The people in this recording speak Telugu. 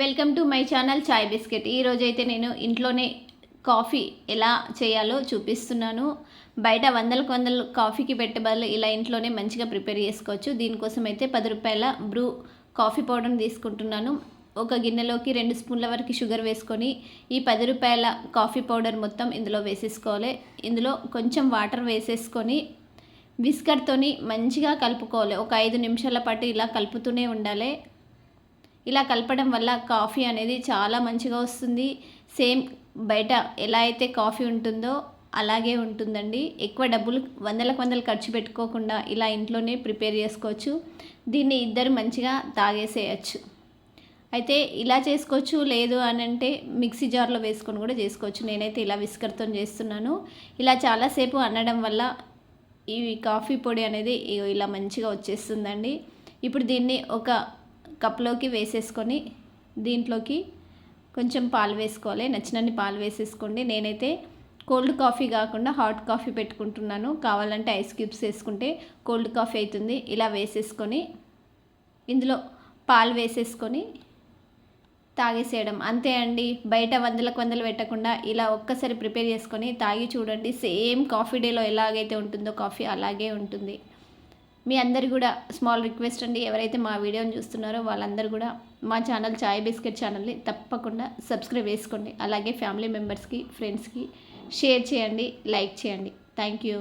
Welcome to my channel chai biscuit. ఈరోజైతే నేను ఇంట్లోనే కాఫీ ఎలా చేయాలో చూపిస్తున్నాను. బయట వందల కాఫీకి పెట్టే బదులు ఇలా ఇంట్లోనే మంచిగా ప్రిపేర్ చేసుకోవచ్చు. దీనికోసం అయితే 10 రూపాయల బ్రూ కాఫీ పౌడర్ని తీసుకుంటున్నాను. ఒక గిన్నెలోకి 2 స్పూన్ల వరకు షుగర్ వేసుకొని ఈ 10 రూపాయల కాఫీ పౌడర్ మొత్తం ఇందులో వేసేసుకోవాలి. ఇందులో కొంచెం వాటర్ వేసేసుకొని విస్కర్తోని మంచిగా కలుపుకోవాలి. ఒక 5 నిమిషాల పాటు ఇలా కలుపుతూనే ఉండాలి. ఇలా కలపడం వల్ల కాఫీ అనేది చాలా మంచిగా వస్తుంది. సేమ్ బయట ఎలా అయితే కాఫీ ఉంటుందో అలాగే ఉంటుందండి. ఎక్కువ డబ్బులు వందలు ఖర్చు పెట్టుకోకుండా ఇలా ఇంట్లోనే ప్రిపేర్ చేసుకోవచ్చు. దీన్ని ఇద్దరు మంచిగా తాగేసేయచ్చు. అయితే ఇలా చేసుకోవచ్చు, లేదు అని అంటే మిక్సీ జార్లో వేసుకొని కూడా చేసుకోవచ్చు. నేనైతే ఇలా విస్కర్తో చేస్తున్నాను. ఇలా చాలాసేపు అనడం వల్ల ఈ కాఫీ పొడి అనేది ఇలా మంచిగా వచ్చేస్తుందండి. ఇప్పుడు దీన్ని ఒక కప్లోకి వేసేసుకొని దీంట్లోకి కొంచెం పాలు వేసుకోవాలి. నచ్చినన్ని పాలు వేసేసుకోండి. నేనైతే కోల్డ్ కాఫీ కాకుండా హాట్ కాఫీ పెట్టుకుంటున్నాను. కావాలంటే ఐస్ క్యూబ్స్ వేసుకుంటే కోల్డ్ కాఫీ అవుతుంది. ఇలా వేసేసుకొని ఇందులో పాలు వేసేసుకొని తాగేసేయడం అంతే అండి. బయట వందలు పెట్టకుండా ఇలా ఒక్కసారి ప్రిపేర్ చేసుకొని తాగి చూడండి. సేమ్ కాఫీ డేలో ఎలాగైతే ఉంటుందో కాఫీ అలాగే ఉంటుంది. మీ అందరు కూడా స్మాల్ రిక్వెస్ట్ అండి, ఎవరైతే మా వీడియోని చూస్తున్నారో వాళ్ళందరూ కూడా మా ఛానల్ చాయ్ బిస్కెట్ ఛానల్ని తప్పకుండా సబ్స్క్రైబ్ చేసుకోండి. అలాగే ఫ్యామిలీ మెంబర్స్కి, ఫ్రెండ్స్కి షేర్ చేయండి, లైక్ చేయండి. Thank you.